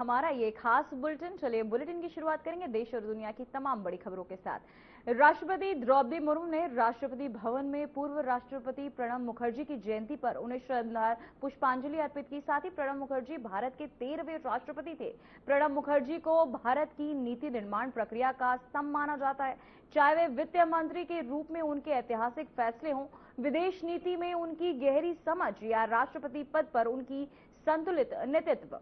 हमारा ये खास बुलेटिन। चलिए बुलेटिन की शुरुआत करेंगे देश और दुनिया की तमाम बड़ी खबरों के साथ। राष्ट्रपति द्रौपदी मुर्मू ने राष्ट्रपति भवन में पूर्व राष्ट्रपति प्रणब मुखर्जी की जयंती पर उन्हें श्रद्धांजलि पुष्पांजलि अर्पित की। साथ ही प्रणब मुखर्जी भारत के 13वें राष्ट्रपति थे। प्रणब मुखर्जी को भारत की नीति निर्माण प्रक्रिया का स्तंभ माना जाता है। चाहे वे वित्त मंत्री के रूप में उनके ऐतिहासिक फैसले हों, विदेश नीति में उनकी गहरी समझ या राष्ट्रपति पद पर उनकी संतुलित नेतृत्व।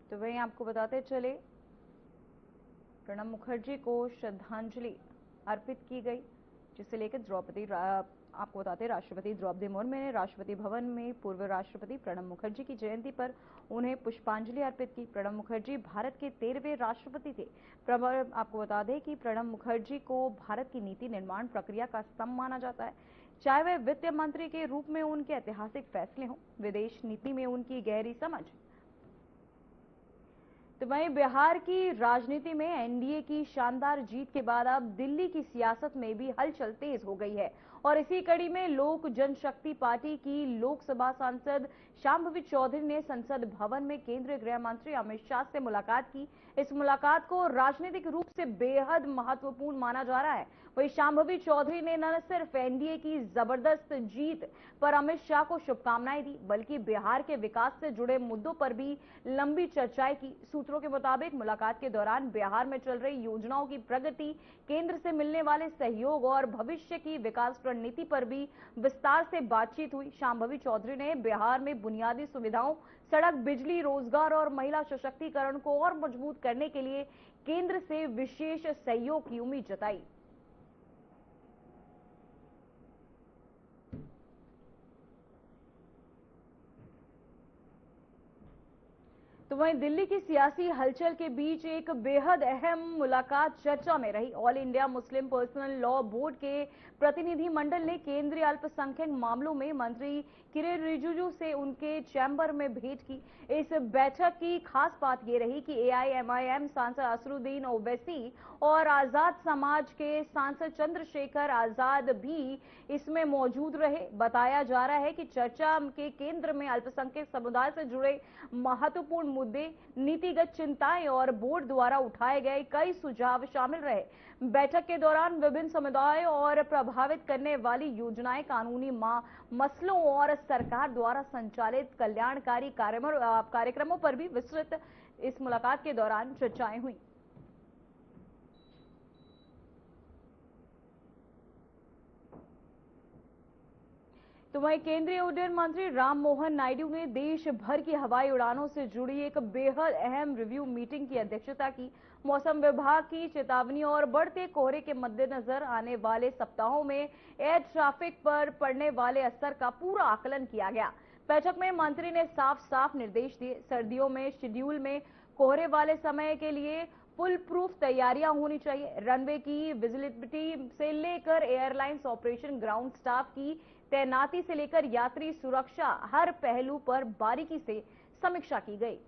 तो वहीं आपको बताते चले, प्रणब मुखर्जी को श्रद्धांजलि अर्पित की गई, जिसे लेकर आपको बताते राष्ट्रपति द्रौपदी मुर्मू ने राष्ट्रपति भवन में पूर्व राष्ट्रपति प्रणब मुखर्जी की जयंती पर उन्हें पुष्पांजलि अर्पित की। प्रणब मुखर्जी भारत के 13वें राष्ट्रपति थे। आपको बता दें कि प्रणब मुखर्जी को भारत की नीति निर्माण प्रक्रिया का स्तंभ माना जाता है। चाहे वह वित्त मंत्री के रूप में उनके ऐतिहासिक फैसले हों, विदेश नीति में उनकी गहरी समझ। तो वहीं बिहार की राजनीति में एनडीए की शानदार जीत के बाद अब दिल्ली की सियासत में भी हलचल तेज हो गई है और इसी कड़ी में लोक जनशक्ति पार्टी की लोकसभा सांसद शांभवी चौधरी ने संसद भवन में केंद्रीय गृह मंत्री अमित शाह से मुलाकात की। इस मुलाकात को राजनीतिक रूप से बेहद महत्वपूर्ण माना जा रहा है। वहीं शांभवी चौधरी ने न सिर्फ एनडीए की जबरदस्त जीत पर अमित शाह को शुभकामनाएं दी, बल्कि बिहार के विकास से जुड़े मुद्दों पर भी लंबी चर्चाएं की। सूत्रों के मुताबिक मुलाकात के दौरान बिहार में चल रही योजनाओं की प्रगति, केंद्र से मिलने वाले सहयोग और भविष्य की विकास रणनीति पर भी विस्तार से बातचीत हुई। शांभवी चौधरी ने बिहार में बुनियादी सुविधाओं, सड़क, बिजली, रोजगार और महिला सशक्तिकरण को और मजबूत करने के लिए केंद्र से विशेष सहयोग की उम्मीद जताई। तो वहीं दिल्ली की सियासी हलचल के बीच एक बेहद अहम मुलाकात चर्चा में रही। All India Muslim personal law board के प्रतिनिधि मंडल ने केंद्रीय अल्पसंख्यक मामलों में मंत्री किरेन रिजिजू से उनके चैम्बर में भेंट की। इस बैठक की खास बात यह रही कि एआईएमआईएम सांसद असरुद्दीन ओवैसी और आजाद समाज के सांसद चंद्रशेखर आजाद भी इसमें मौजूद रहे। बताया जा रहा है कि चर्चा के केंद्र में अल्पसंख्यक समुदाय से जुड़े महत्वपूर्ण मुद्दे, नीतिगत चिंताएं और बोर्ड द्वारा उठाए गए कई सुझाव शामिल रहे। बैठक के दौरान विभिन्न समुदायों और प्रभावित करने वाली योजनाएं, कानूनी मसलों और सरकार द्वारा संचालित कल्याणकारी कार्यक्रमों पर भी विस्तृत इस मुलाकात के दौरान चर्चाएं हुई। तो वहीं केंद्रीय उड्डयन मंत्री राम मोहन नायडू ने देश भर की हवाई उड़ानों से जुड़ी एक बेहद अहम रिव्यू मीटिंग की अध्यक्षता की। मौसम विभाग की चेतावनी और बढ़ते कोहरे के मद्देनजर आने वाले सप्ताहों में एयर ट्रैफिक पर पड़ने वाले असर का पूरा आकलन किया गया। बैठक में मंत्री ने साफ साफ निर्देश दिए। सर्दियों में शेड्यूल में कोहरे वाले समय के लिए फुल प्रूफ तैयारियां होनी चाहिए। रनवे की विजिबिलिटी से लेकर एयरलाइंस ऑपरेशन, ग्राउंड स्टाफ की तैनाती से लेकर यात्री सुरक्षा, हर पहलू पर बारीकी से समीक्षा की गई।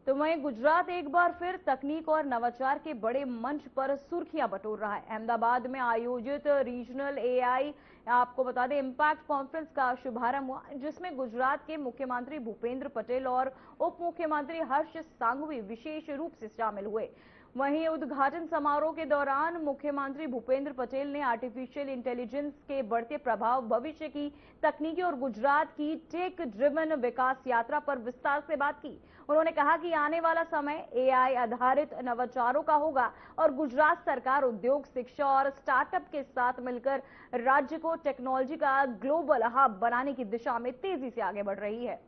तो वहीं गुजरात एक बार फिर तकनीक और नवाचार के बड़े मंच पर सुर्खियां बटोर रहा है। अहमदाबाद में आयोजित रीजनल एआई आपको बता दें इंपैक्ट कॉन्फ्रेंस का शुभारंभ हुआ, जिसमें गुजरात के मुख्यमंत्री भूपेंद्र पटेल और उप मुख्यमंत्री हर्ष सांघवी विशेष रूप से शामिल हुए। वहीं उद्घाटन समारोह के दौरान मुख्यमंत्री भूपेंद्र पटेल ने आर्टिफिशियल इंटेलिजेंस के बढ़ते प्रभाव, भविष्य की तकनीकी और गुजरात की टेक ड्रिवन विकास यात्रा पर विस्तार से बात की। उन्होंने कहा कि आने वाला समय एआई आधारित नवाचारों का होगा और गुजरात सरकार उद्योग, शिक्षा और स्टार्टअप के साथ मिलकर राज्य को टेक्नोलॉजी का ग्लोबल हब बनाने की दिशा में तेजी से आगे बढ़ रही है।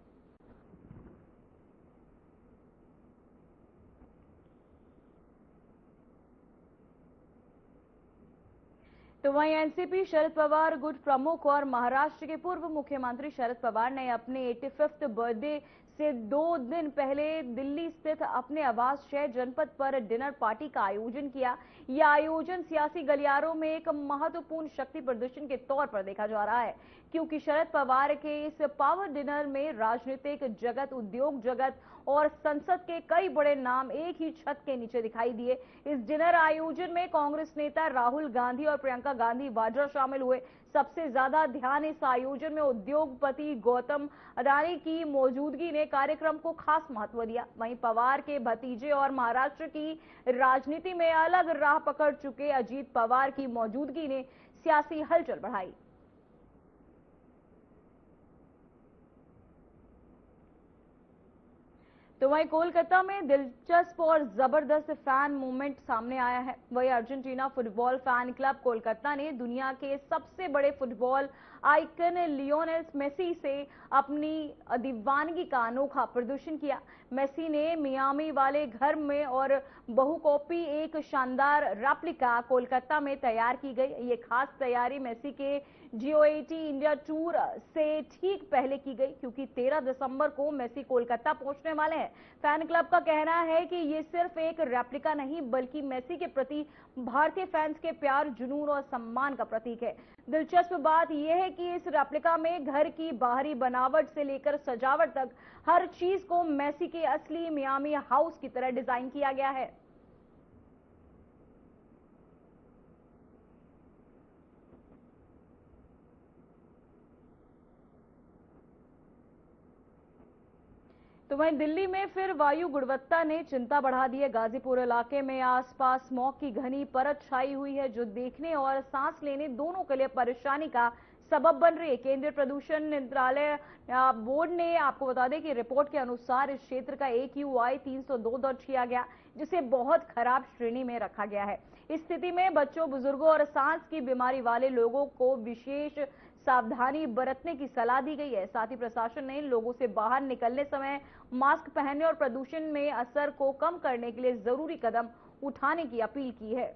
तो वहीं एनसीपी शरद पवार गुट प्रमुख और महाराष्ट्र के पूर्व मुख्यमंत्री शरद पवार ने अपने 85th बर्थडे से 2 दिन पहले दिल्ली स्थित अपने आवास शहर जनपद पर डिनर पार्टी का आयोजन किया। यह आयोजन सियासी गलियारों में एक महत्वपूर्ण शक्ति प्रदर्शन के तौर पर देखा जा रहा है, क्योंकि शरद पवार के इस पावर डिनर में राजनीतिक जगत, उद्योग जगत और संसद के कई बड़े नाम एक ही छत के नीचे दिखाई दिए। इस डिनर आयोजन में कांग्रेस नेता राहुल गांधी और प्रियंका गांधी वाड्रा शामिल हुए। सबसे ज्यादा ध्यान इस आयोजन में उद्योगपति गौतम अडानी की मौजूदगी ने कार्यक्रम को खास महत्व दिया। वहीं पवार के भतीजे और महाराष्ट्र की राजनीति में अलग राह पकड़ चुके अजीत पवार की मौजूदगी ने सियासी हलचल बढ़ाई। तो वहीं कोलकाता में दिलचस्प और जबरदस्त फैन मूवमेंट सामने आया है। वहीं Argentina football fan club Kolkata ने दुनिया के सबसे बड़े फुटबॉल आइकन लियोनेल मेसी से अपनी दीवानगी का अनोखा प्रदर्शन किया। मेसी ने मियामी वाले घर में और बहुकॉपी एक शानदार रेप्लिका कोलकाता में तैयार की गई। ये खास तैयारी मेसी के G8 इंडिया टूर से ठीक पहले की गई, क्योंकि 13 दिसंबर को मेसी कोलकाता पहुंचने वाले हैं। फैन क्लब का कहना है कि ये सिर्फ एक रेप्लिका नहीं, बल्कि मेसी के प्रति भारतीय फैंस के प्यार, जुनून और सम्मान का प्रतीक है। दिलचस्प बात यह है कि इस रेप्लिका में घर की बाहरी बनावट से लेकर सजावट तक हर चीज को मेसी के असली मियामी हाउस की तरह डिजाइन किया गया है। तो वहीं दिल्ली में फिर वायु गुणवत्ता ने चिंता बढ़ा दी है। गाजीपुर इलाके में आसपास स्मॉग की घनी परत छाई हुई है, जो देखने और सांस लेने दोनों के लिए परेशानी का सबब बन रही है। केंद्रीय प्रदूषण नियंत्रणालय बोर्ड ने आपको बता दें कि रिपोर्ट के अनुसार इस क्षेत्र का AQI 302 दर्ज किया गया, जिसे बहुत खराब श्रेणी में रखा गया है। इस स्थिति में बच्चों, बुजुर्गों और सांस की बीमारी वाले लोगों को विशेष सावधानी बरतने की सलाह दी गई है। साथ ही प्रशासन ने लोगों से बाहर निकलने समय मास्क पहनने और प्रदूषण में असर को कम करने के लिए जरूरी कदम उठाने की अपील की है।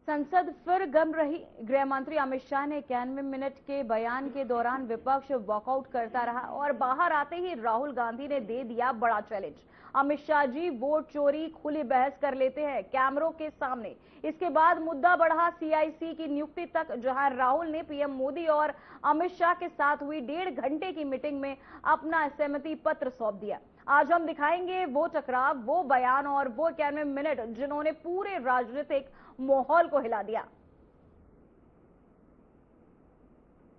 संसद फिर गम रही। गृह मंत्री अमित शाह ने 91 मिनट के बयान के दौरान विपक्ष वॉकआउट करता रहा और बाहर आते ही राहुल गांधी ने दे दिया बड़ा चैलेंज। अमित शाह जी वोट चोरी खुली बहस कर लेते हैं कैमरों के सामने। इसके बाद मुद्दा बढ़ा CIC की नियुक्ति तक, जहां राहुल ने PM मोदी और अमित शाह के साथ हुई 1.5 घंटे की मीटिंग में अपना सहमति पत्र सौंप दिया। आज हम दिखाएंगे वो टकराव, वो बयान और वो 91 मिनट जिन्होंने पूरे राजनीतिक माहौल को हिला दिया।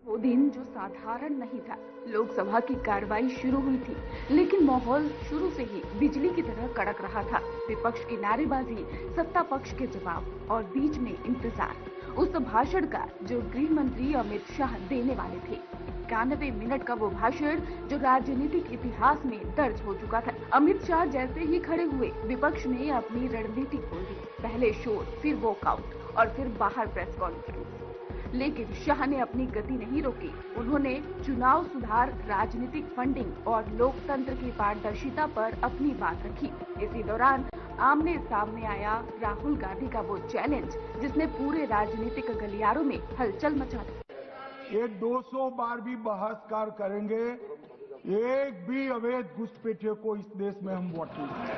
वो दिन जो साधारण नहीं था। लोकसभा की कार्रवाई शुरू हुई थी, लेकिन माहौल शुरू से ही बिजली की तरह कड़क रहा था। विपक्ष की नारेबाजी, सत्ता पक्ष के जवाब और बीच में इंतजार उस भाषण का जो गृह मंत्री अमित शाह देने वाले थे। 91 मिनट का वो भाषण जो राजनीतिक इतिहास में दर्ज हो चुका था। अमित शाह जैसे ही खड़े हुए, विपक्ष ने अपनी रणनीति खोल दी। पहले शोर, फिर वॉकआउट और फिर बाहर प्रेस कॉन्फ्रेंस। लेकिन शाह ने अपनी गति नहीं रोकी। उन्होंने चुनाव सुधार, राजनीतिक फंडिंग और लोकतंत्र की पारदर्शिता पर अपनी बात रखी। इसी दौरान आमने सामने आया राहुल गांधी का वो चैलेंज जिसने पूरे राजनीतिक गलियारों में हलचल मचा दी। ये 200 बार भी बहसकार करेंगे एक भी अवैध घुसपैठियों को इस देश में हम वोट नहीं देंगे।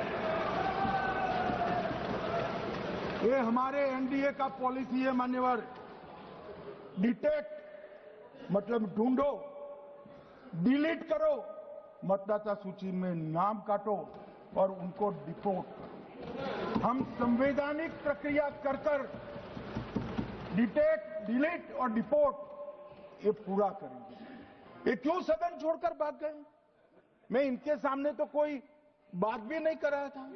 ये हमारे एनडीए का पॉलिसी है मान्यवर। डिटेक्ट मतलब ढूंढो, डिलीट करो, मतदाता सूची में नाम काटो और उनको डिपोर्ट करो। हम संवैधानिक प्रक्रिया कर डिटेक्ट, डिलीट और डिपोर्ट ये पूरा करेंगे। ये क्यों सदन छोड़कर भाग गए? मैं इनके सामने तो कोई बात भी नहीं कर रहा था,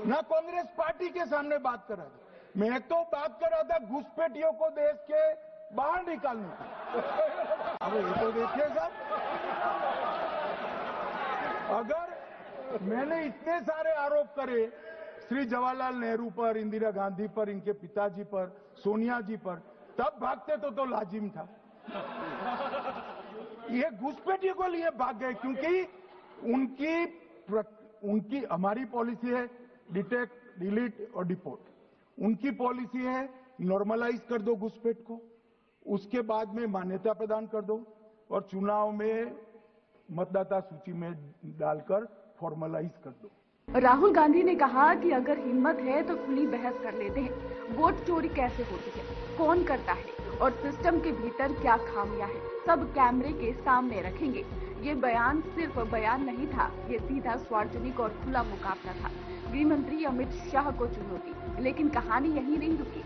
ना कांग्रेस पार्टी के सामने बात कर रहा था। मैं तो बात कर रहा था घुसपैठियों को देश के बाहर निकालने की। अब ये तो देखिए साहब, अगर मैंने इतने सारे आरोप करे श्री जवाहरलाल नेहरू पर, इंदिरा गांधी पर, इनके पिताजी पर, सोनिया जी पर, तब भागते तो लाजिम था। ये घुसपैठियों को लिए भाग गए क्योंकि उनकी हमारी पॉलिसी है डिटेक्ट, डिलीट और डिपोर्ट। उनकी पॉलिसी है नॉर्मलाइज कर दो घुसपैठ को, उसके बाद में मान्यता प्रदान कर दो और चुनाव में मतदाता सूची में डालकर फॉर्मलाइज कर दो। राहुल गांधी ने कहा कि अगर हिम्मत है तो खुली बहस कर लेते हैं। वोट चोरी कैसे होती है, कौन करता है और सिस्टम के भीतर क्या खामियां हैं, सब कैमरे के सामने रखेंगे। ये बयान सिर्फ बयान नहीं था, ये सीधा सार्वजनिक और खुला मुकाबला था। गृह मंत्री अमित शाह को चुनौती। लेकिन कहानी यहीं नहीं रुकी।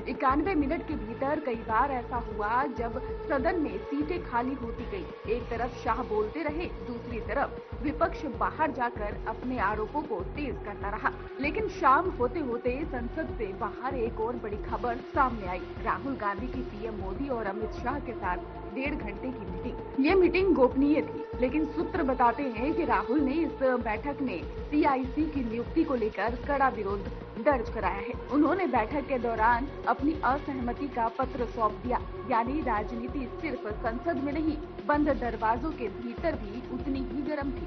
91 मिनट के भीतर कई बार ऐसा हुआ जब सदन में सीटें खाली होती गई। एक तरफ शाह बोलते रहे, दूसरी तरफ विपक्ष बाहर जाकर अपने आरोपों को तेज करता रहा। लेकिन शाम होते होते संसद से बाहर एक और बड़ी खबर सामने आई। राहुल गांधी की पीएम मोदी और अमित शाह के साथ 1.5 घंटे की मीटिंग। ये मीटिंग गोपनीय थी, लेकिन सूत्र बताते हैं कि राहुल ने इस बैठक में CIC की नियुक्ति को लेकर कड़ा विरोध दर्ज कराया है। उन्होंने बैठक के दौरान अपनी असहमति का पत्र सौंप दिया। यानी राजनीति सिर्फ संसद में नहीं, बंद दरवाजों के भीतर भी उतनी ही गर्म थी।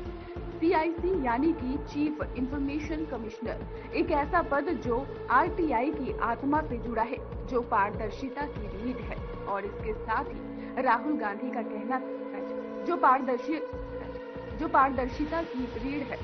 CIC यानी कि चीफ इंफॉर्मेशन कमिश्नर, एक ऐसा पद जो RTI की आत्मा से जुड़ा है, जो पारदर्शिता की रीढ़ है। और इसके साथ ही राहुल गांधी का कहना जो पारदर्शिता की रीढ़ है।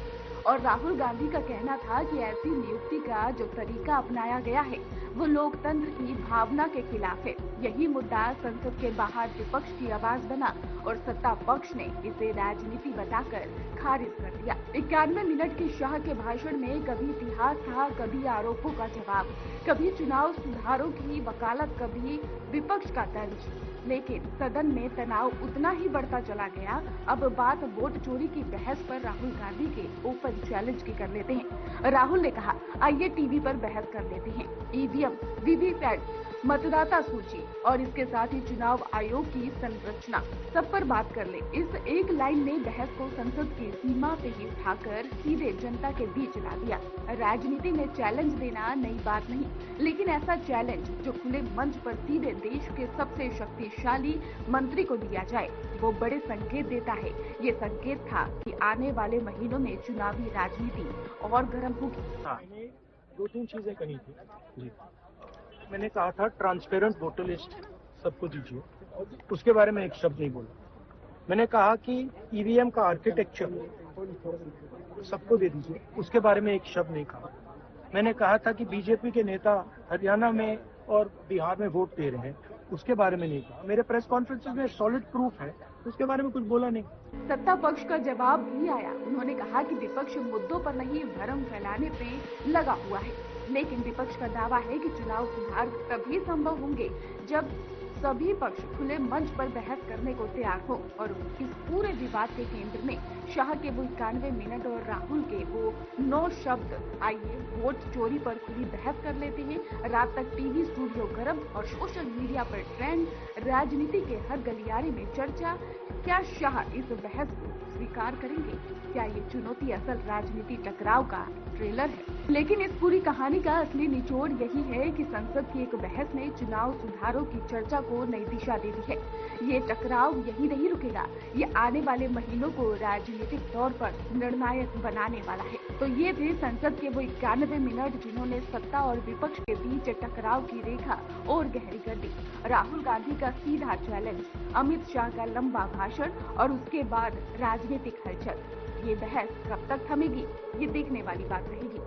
और राहुल गांधी का कहना था कि ऐसी नियुक्ति का जो तरीका अपनाया गया है वो लोकतंत्र की भावना के खिलाफ है। यही मुद्दा संसद के बाहर विपक्ष की आवाज बना और सत्ता पक्ष ने इसे राजनीति बताकर खारिज कर दिया। 91 मिनट के शाह के भाषण में कभी इतिहास था, कभी आरोपों का जवाब, कभी चुनाव सुधारों की वकालत, कभी विपक्ष का तंज। लेकिन सदन में तनाव उतना ही बढ़ता चला गया। अब बात वोट चोरी की बहस पर राहुल गांधी के ओपन चैलेंज की कर लेते हैं। राहुल ने कहा, आइए टीवी पर बहस कर लेते हैं। EVM, वीवीपैट, मतदाता सूची और इसके साथ ही चुनाव आयोग की संरचना, सब पर बात कर ले। इस एक लाइन में बहस को संसद की सीमा से ही उठाकर सीधे जनता के बीच ला दिया। राजनीति में चैलेंज देना नई बात नहीं, लेकिन ऐसा चैलेंज जो खुले मंच पर सीधे देश के सबसे शक्तिशाली मंत्री को दिया जाए, वो बड़े संकेत देता है। ये संकेत था कि आने वाले महीनों में चुनावी राजनीति और गर्म होगी। मैंने 2-3 चीजें कही थी जी। मैंने कहा था ट्रांसपेरेंट वोटर लिस्ट सबको दीजिए, उसके बारे में एक शब्द नहीं बोला। मैंने कहा कि EVM का आर्किटेक्चर सबको दे दीजिए, उसके बारे में एक शब्द नहीं कहा। मैंने कहा था कि बीजेपी के नेता हरियाणा में और बिहार में वोट दे रहे हैं, उसके बारे में नहीं कहा। मेरे प्रेस कॉन्फ्रेंसेस में सॉलिड प्रूफ है, उसके बारे में कुछ बोला नहीं। सत्ता पक्ष का जवाब भी आया। उन्होंने कहा कि विपक्ष मुद्दों पर नहीं, भ्रम फैलाने पे लगा हुआ है। लेकिन विपक्ष का दावा है कि चुनाव सुधार तभी संभव होंगे जब सभी पक्ष खुले मंच पर बहस करने को तैयार हो। और इस पूरे विवाद के केंद्र में शाह के वो 91 मिनट और राहुल के वो 9 शब्द। आइए वोट चोरी पर खुली बहस कर लेते हैं। रात तक टीवी स्टूडियो गर्म और सोशल मीडिया पर ट्रेंड, राजनीति के हर गलियारे में चर्चा। क्या शाह इस बहस को स्वीकार करेंगे? क्या ये चुनौती असल राजनीति टकराव का ट्रेलर है? लेकिन इस पूरी कहानी का असली निचोड़ यही है कि संसद की एक बहस ने चुनाव सुधारों की चर्चा को नई दिशा दे दी है। ये टकराव यही नहीं रुकेगा, ये आने वाले महीनों को राजनीतिक तौर पर निर्णायक बनाने वाला है। तो ये थे संसद के वो 91 मिनट जिन्होंने सत्ता और विपक्ष के बीच टकराव की रेखा और गहरी कर दी। राहुल गांधी का सीधा चैलेंज, अमित शाह का लंबा भाषण और उसके बाद राजनीति राजनीतिक हलचल। ये बहस कब तक थमेगी, ये देखने वाली बात रहेगी।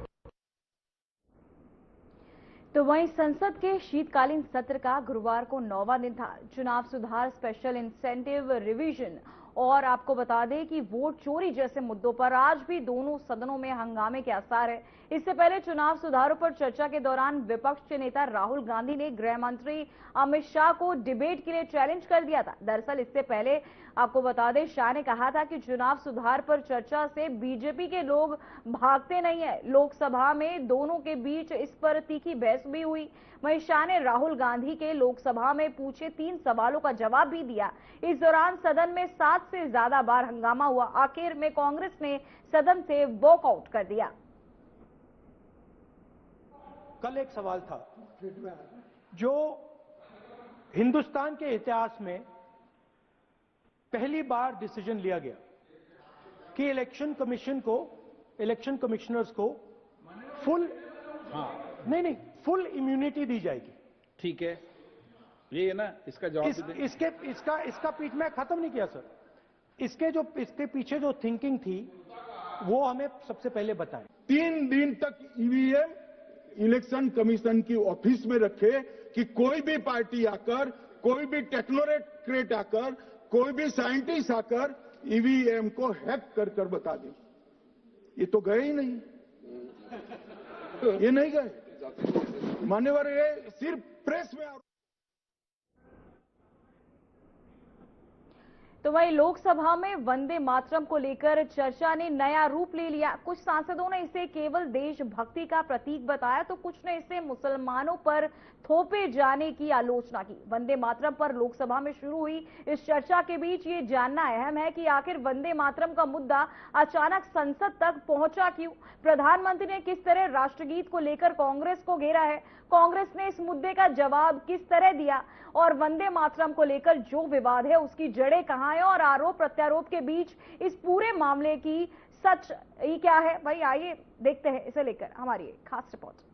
तो वहीं संसद के शीतकालीन सत्र का गुरुवार को 9वां दिन था। चुनाव सुधार, स्पेशल इंसेंटिव रिवीजन और आपको बता दें कि वोट चोरी जैसे मुद्दों पर आज भी दोनों सदनों में हंगामे के आसार है। इससे पहले चुनाव सुधारों पर चर्चा के दौरान विपक्ष के नेता राहुल गांधी ने गृह मंत्री अमित शाह को डिबेट के लिए चैलेंज कर दिया था। दरअसल इससे पहले आपको बता दें, शाह ने कहा था कि चुनाव सुधार पर चर्चा से बीजेपी के लोग भागते नहीं है। लोकसभा में दोनों के बीच इस पर तीखी बहस भी हुई। वहीं शाह ने राहुल गांधी के लोकसभा में पूछे 3 सवालों का जवाब भी दिया। इस दौरान सदन में 7 से ज्यादा बार हंगामा हुआ। आखिर में कांग्रेस ने सदन से वॉकआउट कर दिया। कल एक सवाल था जो हिंदुस्तान के इतिहास में पहली बार डिसीजन लिया गया कि इलेक्शन कमिश्नर्स को फुल फुल इम्यूनिटी दी जाएगी। ठीक है, ये है ना, इसका जवाब इसका पीठ में खत्म नहीं किया सर। इसके पीछे जो थिंकिंग थी वो हमें सबसे पहले बताएं। 3 दिन तक ईवीएम इलेक्शन कमीशन की ऑफिस में रखे कि कोई भी पार्टी आकर, कोई भी टेक्नोक्रेट आकर, कोई भी साइंटिस्ट आकर ईवीएम को हैक कर बता दे। ये तो गए ही नहीं, ये नहीं गए। मान्यवर, ये सिर्फ प्रेस में। तो वहीं लोकसभा में वंदे मातरम को लेकर चर्चा ने नया रूप ले लिया। कुछ सांसदों ने इसे केवल देशभक्ति का प्रतीक बताया, तो कुछ ने इसे मुसलमानों पर थोपे जाने की आलोचना की। वंदे मातरम पर लोकसभा में शुरू हुई इस चर्चा के बीच ये जानना अहम है कि आखिर वंदे मातरम का मुद्दा अचानक संसद तक पहुंचा क्यों। प्रधानमंत्री ने किस तरह राष्ट्रगीत को लेकर कांग्रेस को घेरा है, कांग्रेस ने इस मुद्दे का जवाब किस तरह दिया, और वंदे मातरम को लेकर जो विवाद है उसकी जड़ें कहां है, और आरोप प्रत्यारोप के बीच इस पूरे मामले की सच ही क्या है। भाई आइए देखते हैं, इसे लेकर हमारी खास रिपोर्ट।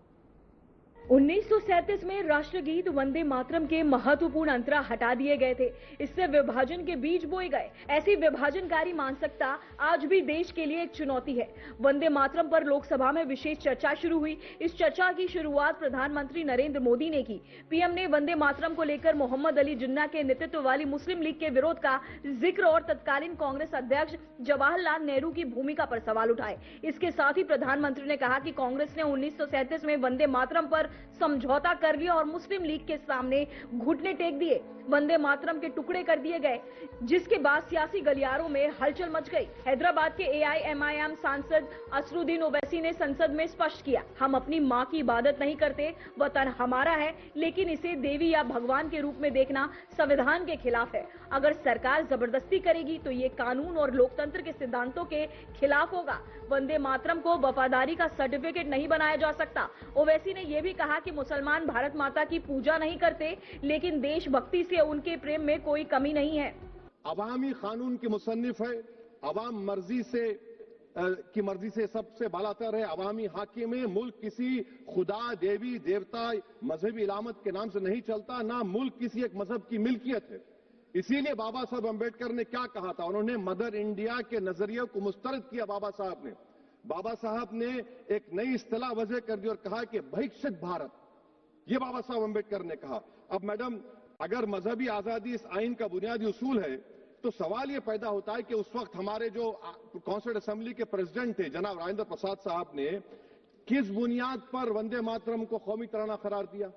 1937 में राष्ट्रगीत वंदे मातरम के महत्वपूर्ण अंतरा हटा दिए गए थे। इससे विभाजन के बीज बोए गए। ऐसी विभाजनकारी मानसिकता आज भी देश के लिए एक चुनौती है। वंदे मातरम पर लोकसभा में विशेष चर्चा शुरू हुई। इस चर्चा की शुरुआत प्रधानमंत्री नरेंद्र मोदी ने की। पीएम ने वंदे मातरम को लेकर मोहम्मद अली जिन्ना के नेतृत्व वाली मुस्लिम लीग के विरोध का जिक्र और तत्कालीन कांग्रेस अध्यक्ष जवाहरलाल नेहरू की भूमिका पर सवाल उठाए। इसके साथ ही प्रधानमंत्री ने कहा कि कांग्रेस ने 1937 में वंदे मातरम पर समझौता कर लिया और मुस्लिम लीग के सामने घुटने टेक दिए। वंदे मातरम के टुकड़े कर दिए गए, जिसके बाद सियासी गलियारों में हलचल मच गई। हैदराबाद के AIMIM सांसद असरुद्दीन ओवैसी ने संसद में स्पष्ट किया, हम अपनी मां की इबादत नहीं करते, वतन हमारा है, लेकिन इसे देवी या भगवान के रूप में देखना संविधान के खिलाफ है। अगर सरकार जबरदस्ती करेगी तो ये कानून और लोकतंत्र के सिद्धांतों के खिलाफ होगा। वंदे मातरम को वफादारी का सर्टिफिकेट नहीं बनाया जा सकता। ओवैसी ने यह भी कहा कि मुसलमान भारत माता की पूजा नहीं करते, लेकिन देशभक्ति से उनके प्रेम में कोई कमी नहीं है। अवामी कानून की मुसन्निफ है, अवाम की मर्जी से सबसे बालातर है। अवामी हाकिम है। मुल्क किसी खुदा, देवी, देवता, मजहबी इलामत के नाम से नहीं चलता, ना मुल्क किसी एक मजहब की मिल्कियत है। इसीलिए बाबा साहब अम्बेडकर ने क्या कहा था, उन्होंने मदर इंडिया के नजरिए को मुस्तरद किया। बाबा साहब ने एक नई इस्तिलाह वजह कर दी और कहा कि भैक्षित भारत, ये बाबा साहब अम्बेडकर ने कहा। अब मैडम, अगर मजहबी आजादी इस आइन का बुनियादी उसूल है, तो सवाल यह पैदा होता है कि उस वक्त हमारे जो कॉन्स्टिट्यूंट असेंबली के प्रेसिडेंट थे जनाब राजेंद्र प्रसाद साहब ने किस बुनियाद पर वंदे मातरम को कौमी तराना करार दिया।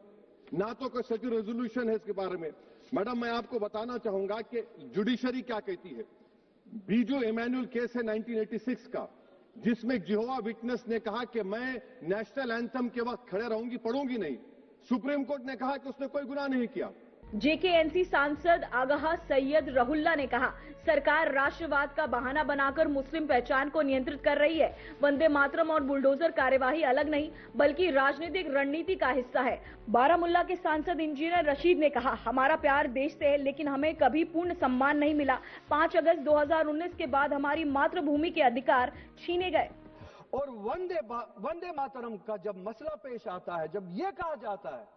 ना तो कोई सच रेजोल्यूशन है इसके बारे में। मैडम, मैं आपको बताना चाहूंगा कि जुडिशरी क्या कहती है। बीजू इमैनुअल केस है 1986 का, जिसमें जिहोवा विटनेस ने कहा कि मैं नेशनल एंथम के वक्त खड़े रहूंगी, पढ़ूंगी नहीं। सुप्रीम कोर्ट ने कहा कि उसने कोई गुनाह नहीं किया। JKNC सांसद आगाह सैयद रहुल्ला ने कहा, सरकार राष्ट्रवाद का बहाना बनाकर मुस्लिम पहचान को नियंत्रित कर रही है। वंदे मातरम और बुलडोजर कार्यवाही अलग नहीं, बल्कि राजनीतिक रणनीति का हिस्सा है। बारामुल्ला के सांसद इंजीनियर रशीद ने कहा, हमारा प्यार देश से है, लेकिन हमें कभी पूर्ण सम्मान नहीं मिला। 5 अगस्त 2019 के बाद हमारी मातृभूमि के अधिकार छीने गए। और वंदे मातरम का जब मसला पेश आता है, जब यह कहा जाता है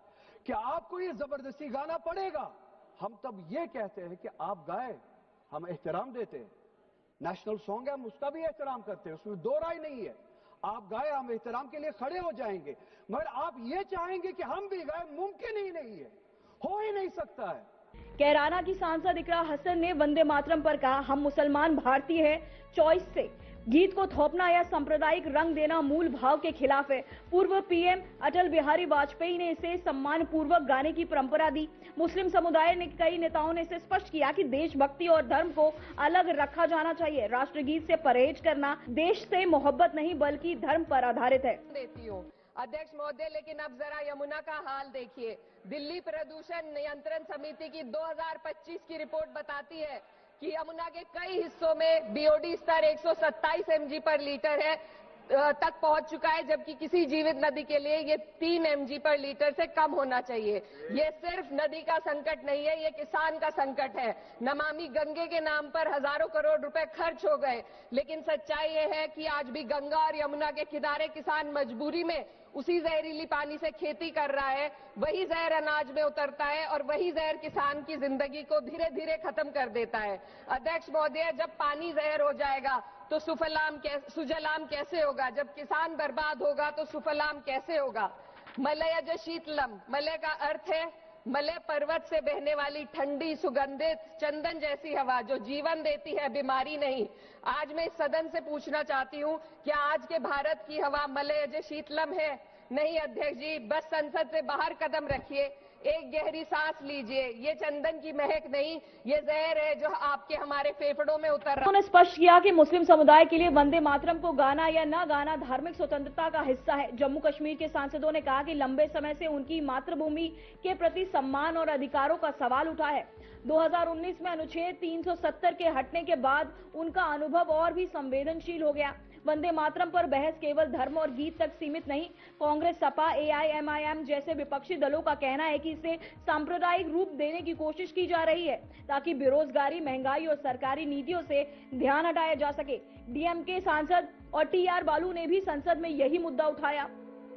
कि आपको ये जबरदस्ती गाना पड़ेगा, हम तब ये कहते हैं कि आप गाएं, हम एहतराम देते हैं। नेशनल सॉन्ग है, हम उसका भी एहतराम करते हैं, उसमें दो राय नहीं है। आप गाए, हम एहतराम के लिए खड़े हो जाएंगे, मगर आप ये चाहेंगे कि हम भी गाए, मुमकिन ही नहीं है, हो ही नहीं सकता है। कैराना की सांसद इकरा हसन ने वंदे मातरम पर कहा, हम मुसलमान भारतीय हैं, चॉइस से गीत को थोपना या सांप्रदायिक रंग देना मूल भाव के खिलाफ है। पूर्व पीएम अटल बिहारी वाजपेयी ने इसे सम्मान पूर्वक गाने की परंपरा दी। मुस्लिम समुदाय ने कई नेताओं ने इसे स्पष्ट किया कि देशभक्ति और धर्म को अलग रखा जाना चाहिए। राष्ट्रगीत से परहेज करना देश से मोहब्बत नहीं बल्कि धर्म पर आधारित है। देती हूँ अध्यक्ष महोदय, लेकिन अब जरा यमुना का हाल देखिए। दिल्ली प्रदूषण नियंत्रण समिति की 2025 की रिपोर्ट बताती है कि यमुना के कई हिस्सों में बीओडी स्तर 127 mg पर लीटर है तक पहुंच चुका है, जबकि किसी जीवित नदी के लिए ये 3 mg पर लीटर से कम होना चाहिए। ये सिर्फ नदी का संकट नहीं है, ये किसान का संकट है। नमामि गंगे के नाम पर हजारों करोड़ रुपए खर्च हो गए, लेकिन सच्चाई ये है कि आज भी गंगा और यमुना के किनारे किसान मजबूरी में उसी जहरीली पानी से खेती कर रहा है। वही जहर अनाज में उतरता है और वही जहर किसान की जिंदगी को धीरे धीरे खत्म कर देता है। अध्यक्ष महोदय, जब पानी जहर हो जाएगा तो सुजलाम कैसे होगा? जब किसान बर्बाद होगा तो सुफलाम कैसे होगा? मलयज शीतलम, मलय का अर्थ है मलय पर्वत से बहने वाली ठंडी सुगंधित चंदन जैसी हवा जो जीवन देती है, बीमारी नहीं। आज मैं इस सदन से पूछना चाहती हूँ, क्या आज के भारत की हवा मलयज शीतलम है? नहीं अध्यक्ष जी, बस संसद से बाहर कदम रखिए, एक गहरी सांस लीजिए। ये चंदन की महक नहीं, ये जहर है जो आपके हमारे फेफड़ों में उतर रहा है। उन्होंने स्पष्ट किया कि मुस्लिम समुदाय के लिए वंदे मातरम को गाना या न गाना धार्मिक स्वतंत्रता का हिस्सा है। जम्मू कश्मीर के सांसदों ने कहा कि लंबे समय से उनकी मातृभूमि के प्रति सम्मान और अधिकारों का सवाल उठा है। 2019 में अनुच्छेद 370 के हटने के बाद उनका अनुभव और भी संवेदनशील हो गया। वंदे मातरम पर बहस केवल धर्म और गीत तक सीमित नहीं। कांग्रेस, सपा, एआईएमआईएम जैसे विपक्षी दलों का कहना है कि इसे सांप्रदायिक रूप देने की कोशिश की जा रही है ताकि बेरोजगारी, महंगाई और सरकारी नीतियों से ध्यान हटाया जा सके। डीएमके सांसद और टीआर बालू ने भी संसद में यही मुद्दा उठाया।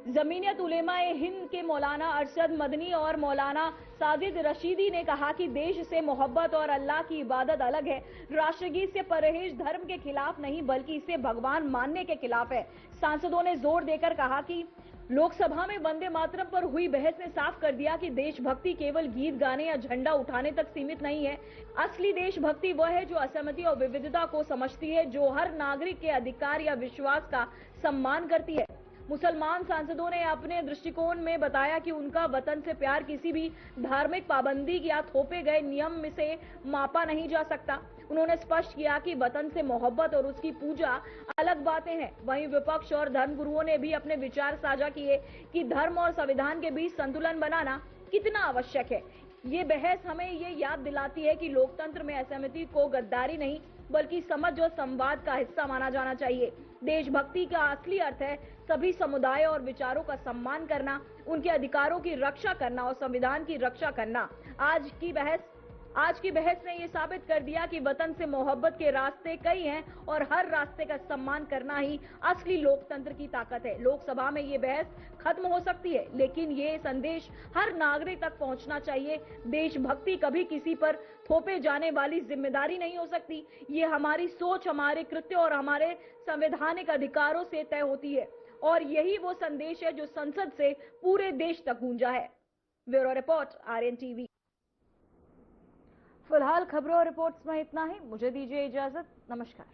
जमीयत उलेमा-ए हिंद के मौलाना अरशद मदनी और मौलाना साजिद रशीदी ने कहा कि देश से मोहब्बत और अल्लाह की इबादत अलग है। राष्ट्रगीत से परहेज धर्म के खिलाफ नहीं बल्कि इसे भगवान मानने के खिलाफ है। सांसदों ने जोर देकर कहा कि लोकसभा में वंदे मातरम पर हुई बहस ने साफ कर दिया कि देशभक्ति केवल गीत गाने या झंडा उठाने तक सीमित नहीं है। असली देशभक्ति वह है जो असहमति और विविधता को समझती है, जो हर नागरिक के अधिकार या विश्वास का सम्मान करती है। मुसलमान सांसदों ने अपने दृष्टिकोण में बताया कि उनका वतन से प्यार किसी भी धार्मिक पाबंदी या थोपे गए नियम में से मापा नहीं जा सकता। उन्होंने स्पष्ट किया कि वतन से मोहब्बत और उसकी पूजा अलग बातें हैं। वहीं विपक्ष और धर्मगुरुओं ने भी अपने विचार साझा किए कि धर्म और संविधान के बीच संतुलन बनाना कितना आवश्यक है। ये बहस हमें ये याद दिलाती है कि लोकतंत्र में असहमति को गद्दारी नहीं बल्कि समझ और संवाद का हिस्सा माना जाना चाहिए। देशभक्ति का असली अर्थ है सभी समुदाय और विचारों का सम्मान करना, उनके अधिकारों की रक्षा करना और संविधान की रक्षा करना। आज की बहस ने ये साबित कर दिया कि वतन से मोहब्बत के रास्ते कई हैं और हर रास्ते का सम्मान करना ही असली लोकतंत्र की ताकत है। लोकसभा में ये बहस खत्म हो सकती है, लेकिन ये संदेश हर नागरिक तक पहुंचना चाहिए। देशभक्ति कभी किसी पर थोपे जाने वाली जिम्मेदारी नहीं हो सकती। ये हमारी सोच, हमारे कृत्य और हमारे संवैधानिक अधिकारों से तय होती है और यही वो संदेश है जो संसद से पूरे देश तक गूंजा है। Bureau report, RN TV. फिलहाल खबरों और रिपोर्ट्स में इतना ही। मुझे दीजिए इजाजत। नमस्कार।